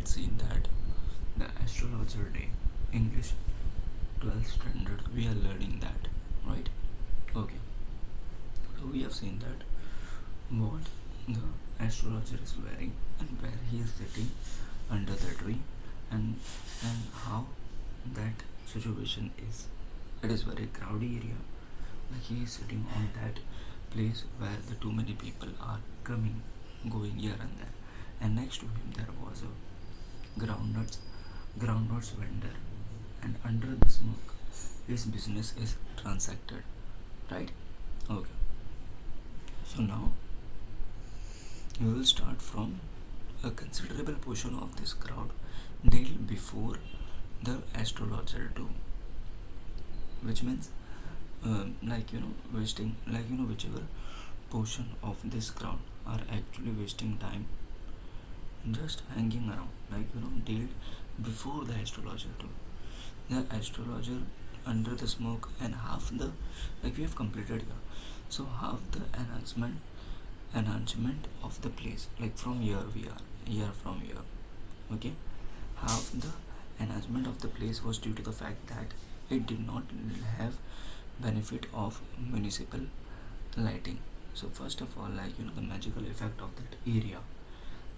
had seen that the astrologer day, English 12th standard, we are learning that, right? Okay, so we have seen that what the astrologer is wearing and where he is sitting under the tree, and how that situation is. It is very crowded area, like he is sitting on that place where the too many people are coming, going here and there, and next to him there was a groundnuts vendor, and under the smoke his business is transacted, right? Okay, so now we will start from a considerable portion of this crowd day before the astrologer do, which means wasting, whichever portion of this crowd are actually wasting time just hanging around, day before the astrologer do. The astrologer under the smoke, and half the, we have completed here, so half the enhancement of the place, like from here we are here from here, okay, half the enhancement of the place was due to the fact that it did not have benefit of municipal lighting. So first of all, the magical effect of that area,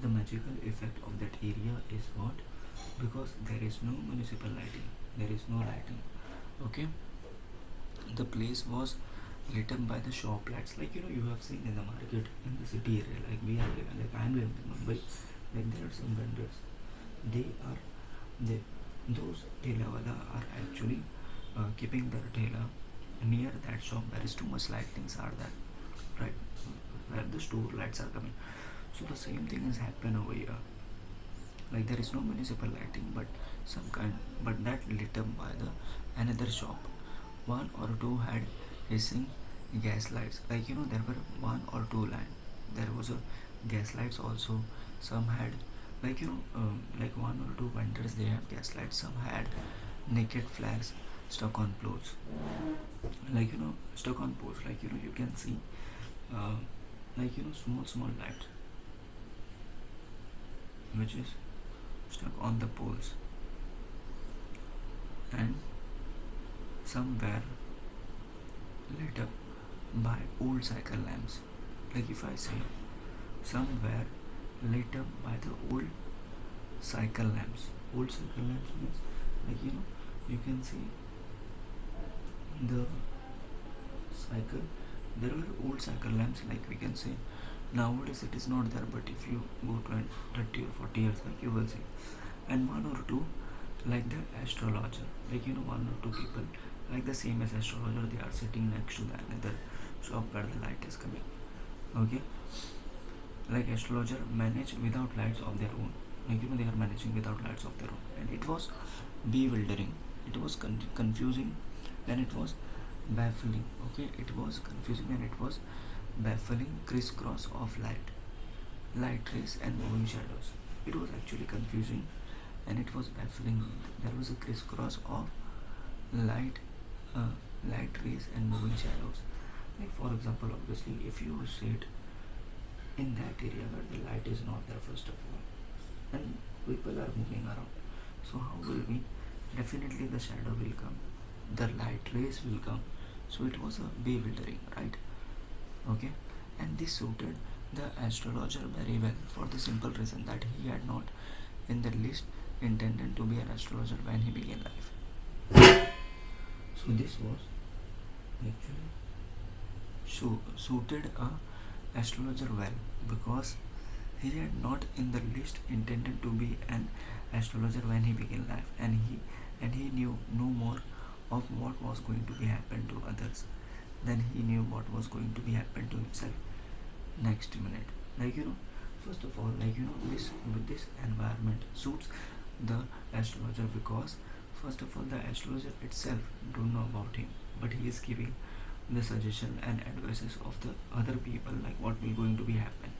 the magical effect of that area is what? Because there is no municipal lighting, there is no lighting, okay, the place was lit up by the shop lights, you have seen in the market in the city area, like we are living, like I am living in Mumbai, like there are some vendors, they are they those telawala are actually keeping their tela near that shop where is too much lightings are there, right, where the store lights are coming. So the same thing has happened over here, like there is no municipal lighting, but some kind, but that lit up by the another shop. One or two had hissing gas lights, there were one or two line, there was a gas lights also. Some had, one or two vendors, they have gas lights. Some had naked flags stuck on poles, stuck on poles, you can see small lights which is stuck on the poles, and some were lit up by old cycle lamps. Like if I say some were lit up by the old cycle lamps. Old cycle lamps means, you can see the cycle, there were old cycle lamps, we can say nowadays it is not there, but if you go 20, 30 or 40 years back, you will see. And one or two, like the astrologer, one or two people like the same as astrologer, they are sitting next to the another shop where the light is coming, okay, like astrologer manage without lights of their own, they are managing without lights of their own, and it was bewildering, it was confusing, and it was baffling, okay, it was confusing and it was baffling crisscross of light rays and moving shadows. It was actually confusing and it was baffling. There was a crisscross of light light rays and moving shadows. Like for example, obviously if you sit in that area where the light is not there first of all, and people are moving around, so how will we? Definitely the shadow will come, the light rays will come, so it was a bewildering, right? Okay, and this suited the astrologer very well for the simple reason that he had not in the least intended to be an astrologer when he began life. So this was actually suited a astrologer well, because he had not in the least intended to be an astrologer when he began life, and he knew no more of what was going to be happen to others than he knew what was going to be happen to himself next minute. First of all, this environment suits the astrologer, because first of all the astrologer itself don't know about him, but he is giving the suggestion and advices of the other people, like what will going to be happen,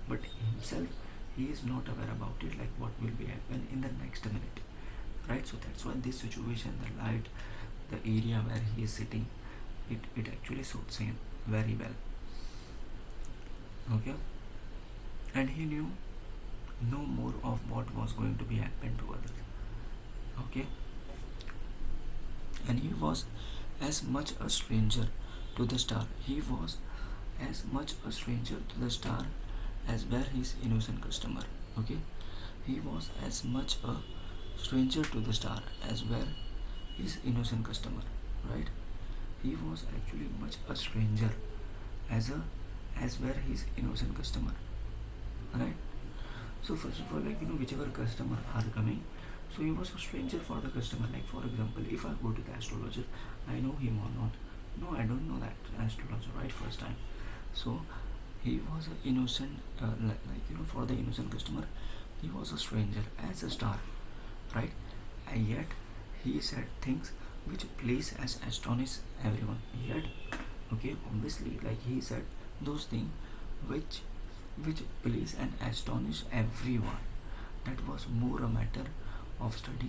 but himself he is not aware about it, like what will be happen in the next minute, right? So that's why this situation, the light, the area where he is sitting, it actually suits him very well, okay. And he knew no more of what was going to be happen to others. Okay, and he was as much a stranger to the star. He was as much a stranger to the star as were his innocent customer. Okay, he was as much a stranger to the star as were his innocent customer. Right? He was actually much a stranger as were his innocent customer. Right? So first of all, whichever customer are coming, so he was a stranger for the customer. Like for example, if I go to the astrologer, I know him or not? No, I don't know that astrologer, right? First time. So he was an innocent, for the innocent customer, he was a stranger as a star, right? And yet he said things which please as astonish everyone. Yet, okay, obviously, like he said those things which which please and astonish everyone. That was more a matter of study,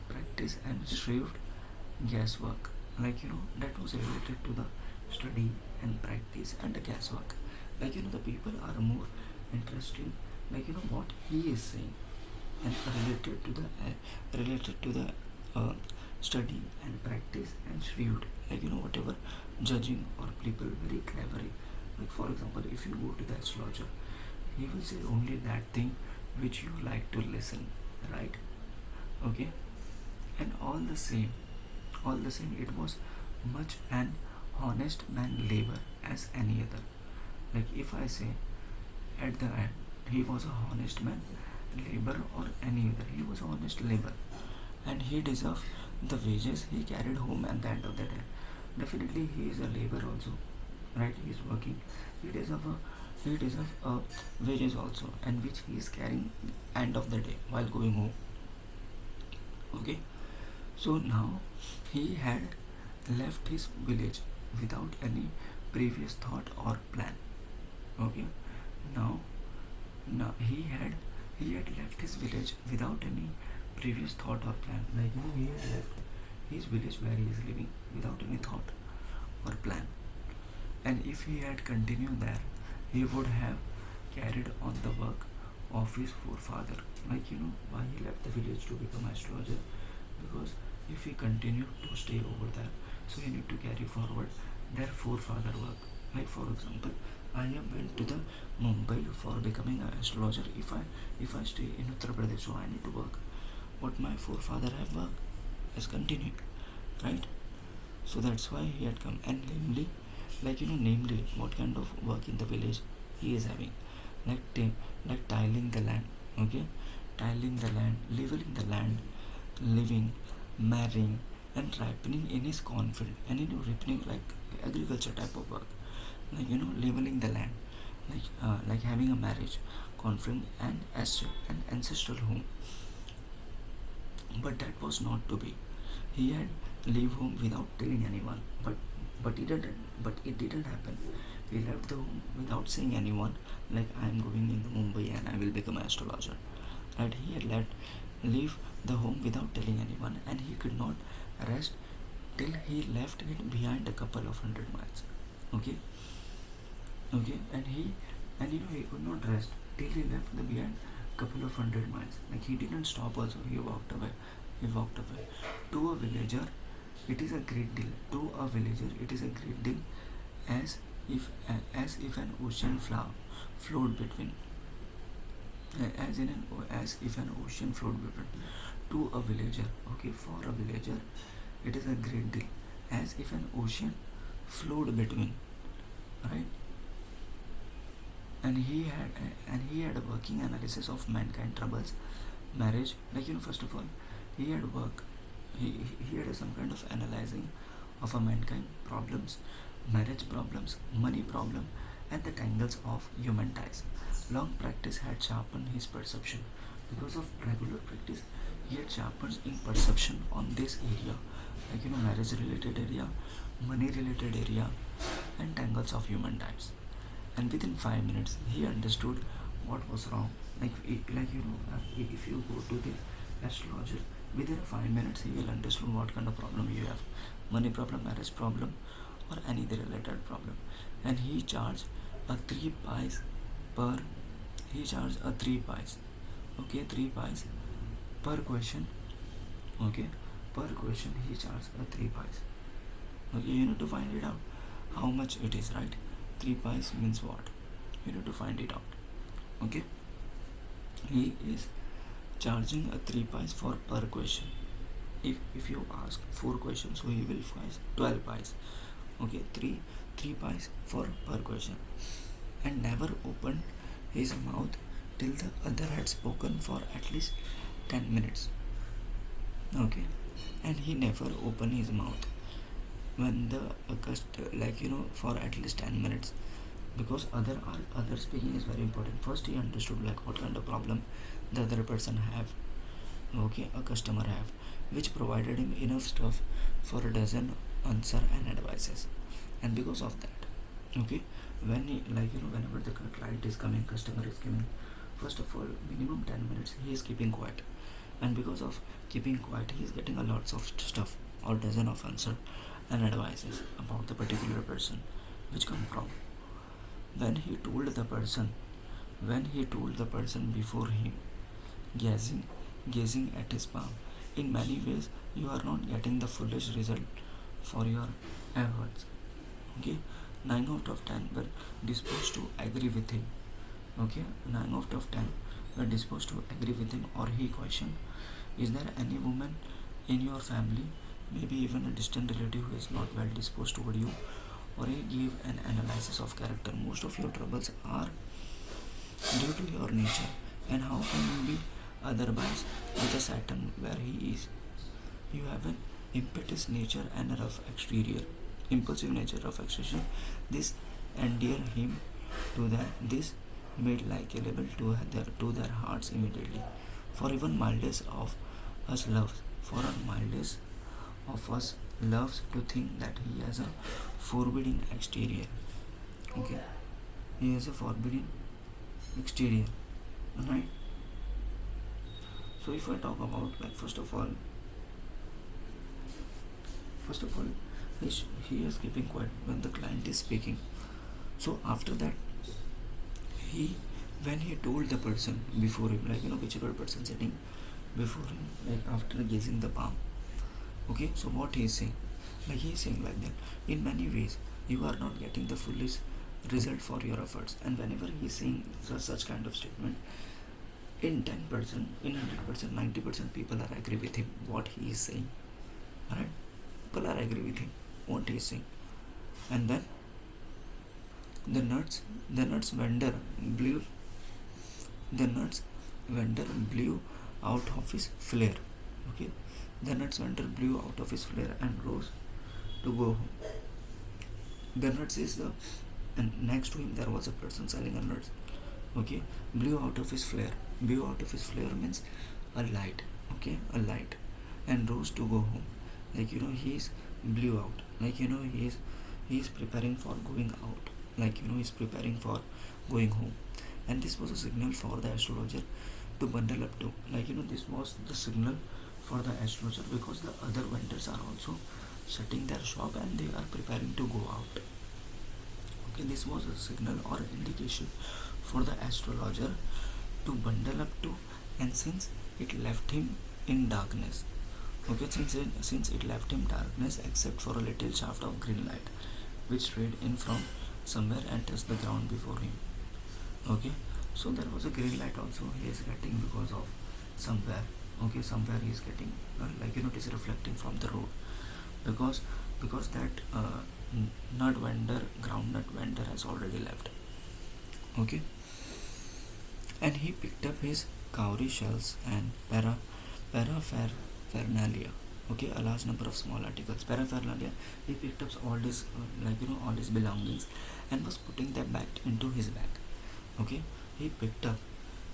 practice, and shrewd guesswork. That was related to the study and practice and the guesswork. The people are more interested, what he is saying, and related to the uh, study and practice and shrewd, whatever judging or people very cleverly. Like for example, if you go to the astrologer, he will say only that thing which you like to listen, right? Okay, and all the same it was much an honest man labor as any other. Like if I say at the end he was a honest man labor or any other, he was a honest labor, and he deserved the wages he carried home at the end of the day. Definitely he is a labor also, right? He is working, he deserve a he deserve a wages also, and which he is carrying end of the day while going home. Okay, so now he had left his village without any previous thought or plan. Okay, now now he had left his village without any previous thought or plan. He had left his village where he is living without any thought or plan. And if he had continued there, he would have carried on the work of his forefather. Why he left the village to become astrologer? Because if he continued to stay over there, so he need to carry forward their forefather work. Like for example, I have went to the Mumbai for becoming an astrologer. If I stay in Uttar Pradesh, so I need to work what my forefather have worked has continued, right? So that's why he had come. And namely what kind of work in the village he is having, like tiling the land. Okay, tiling the land, leveling the land, living, marrying, and ripening in his cornfield, and ripening like agriculture type of work, leveling the land, like having a marriage, cornfield, and an ancestral home. But that was not to be. He had leave home without telling anyone. But it didn't happen. He left the home without saying anyone. Like I am going in the Mumbai and I will become an astrologer. Right? He had leave the home without telling anyone, and he could not rest till he left it behind a couple of 100 miles. Okay, okay, and he could not rest till he left the behind couple of 100 miles. Like he didn't stop. Also, he walked away. He walked away. To a villager, it is a great deal. To a villager, it is a great deal, as if an ocean flowed between, as if an ocean flowed between. To a villager, okay, for a villager, it is a great deal, as if an ocean flowed between, right? And he had a working analysis of mankind troubles, marriage. First of all, he had work. He had some kind of analyzing of a mankind problems, marriage problems, money problem, and the tangles of human ties. Long practice had sharpened his perception. Because of regular practice, he had sharpened in perception on this area, marriage related area, money related area, and tangles of human ties. And within 5 minutes, he understood what was wrong. If you go to the astrologer, within 5 minutes, he will understand what kind of problem you have: money problem, marriage problem, or any other related problem. And he charged a 3 pies per. He charged a 3 pies Okay, 3 pies per question. Okay, per question he charges 3 pies. Okay, you need to find it out how much it is, right? 3 pies means what? You need to find it out. Okay, he is charging a 3 pies for per question. If you ask 4 questions, so he will find 12 pies. Okay, 3 pies for per question, and never opened his mouth till the other had spoken for at least 10 minutes. Okay, and he never opened his mouth when the for at least 10 minutes, because other speaking is very important. First he understood like what kind of problem the other person have, okay, a customer have, which provided him enough stuff for a dozen answer and advices. And because of that, okay, when he whenever the client is coming, customer is coming, first of all minimum 10 minutes he is keeping quiet, and because of keeping quiet he is getting a lots of stuff or dozen of answer and advices about the particular person, which come from when he told the person before him, gazing at his palm. In many ways you are not getting the fullest result for your efforts. Okay, 9 out of 10 were disposed to agree with him. Okay, 9 out of 10 were disposed to agree with him. Or he questioned, is there any woman in your family, maybe even a distant relative, who is not well disposed toward you? Or he gave an analysis of character. Most of your troubles are due to your nature, and how can you be otherwise with a Saturn where he is? You have an impetuous nature and a rough exterior, impulsive nature, rough exterior. This endear him to that. This made likable to their hearts immediately. For even mildest of us loves to think that he has a forbidding exterior. Okay, he has a forbidding exterior, right? So if I talk about like first of all, he is keeping quiet when the client is speaking. So after that, he when he told the person before him, whichever person sitting before him, like after gazing the palm. Okay, so what he is saying, he is saying like that, in many ways you are not getting the fullest result for your efforts. And whenever he is saying such kind of statement, in 10%, in 100%, 90% people are agree with him what he is saying. Alright, people are agree with him what he is saying. And then the nuts vendor blew out of his flare. Okay, the nuts vendor blew out of his flare and rose to go home. The nuts is the, and next to him there was a person selling a nuts. Okay, blew out of his flare means a light. Okay, a light, and rose to go home. He is blew out, he is preparing for going out, he is preparing for going home. And this was a signal for the astrologer to bundle up to, this was the signal for the astrologer, because the other vendors are also shutting their shop and they are preparing to go out. Okay, this was a signal or indication for the astrologer to bundle up to. And since it left him in darkness, okay, since it left him darkness except for a little shaft of green light which strayed in from somewhere and touched the ground before him. Okay, so there was a green light also he is getting because of somewhere. Okay, somewhere he is getting it is reflecting from the road, because that groundnut vendor has already left. Okay, and he picked up his cowrie shells and paraphernalia. Okay, a large number of small articles. Paraphernalia, he picked up all his all his belongings and was putting them back into his bag. Okay, he picked up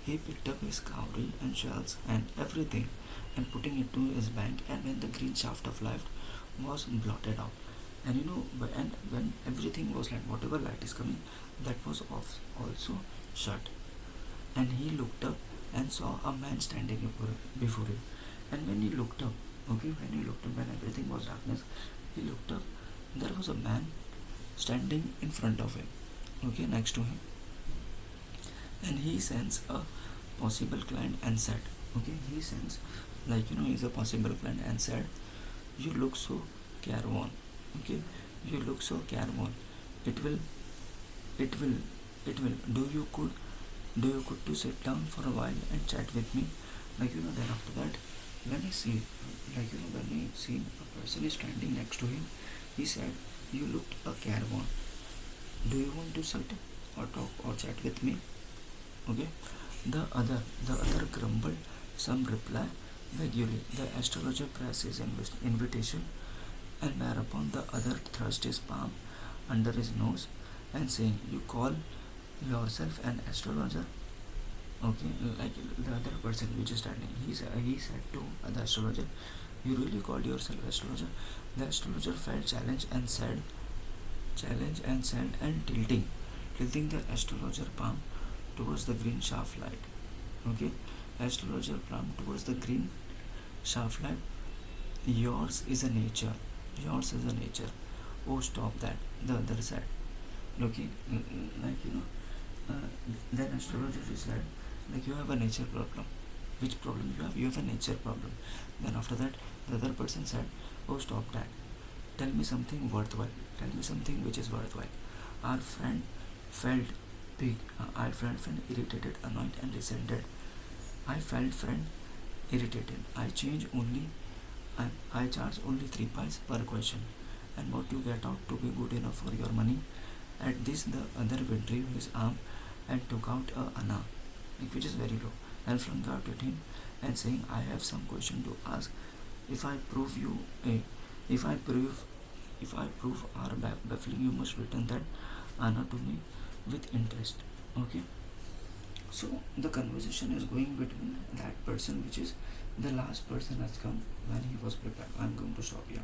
his cowrie and shells and everything and putting it to his bag. And when the green shaft of light was blotted out, and and when everything was like, whatever light is coming, that was off also shut, and he looked up and saw a man standing before him. And when he looked up, when everything was darkness, he looked up, there was a man standing in front of him, okay, next to him. And he sensed a possible client and said, okay, he sends, like, he's a possible client and said, you look so careworn, okay, you look so careworn. It will, it will, it will. Do you could to sit down for a while and chat with me? Like, then after that, when I see, when I see a person is standing next to him, he said, you looked a careworn. Do you want to sit or talk or chat with me? Okay. The other grumbled some reply vaguely. The astrologer pressed his invitation, and whereupon the other thrust his palm under his nose and saying, you call yourself an astrologer? Okay, like the other person which is standing, he said to the astrologer, you really called yourself astrologer? The astrologer felt challenged and tilting the astrologer palm towards the green shaft light. Okay, astrologer palm towards the green shaft light. Yours is a nature. Yours is a nature. Oh, stop that. The other said. Okay, like, then astrologer said, like, you have a nature problem. Which problem you have? You have a nature problem. Then after that, the other person said, oh, stop that. Tell me something worthwhile. Tell me something which is worthwhile. Our friend felt big. Our friend felt irritated, annoyed, and resented. I felt friend irritated. I charge only 3 pies per question. And what you get out to be good enough for your money? At this, the other withdrew his arm and took out a anna, which is very low, and flung out at him, and saying, I have some question to ask. If I prove you, if I prove, if I prove are baffling, you must return that anna to me with interest. Okay. So the conversation is going between that person, which is the last person has come when he was prepared. I'm going to stop here.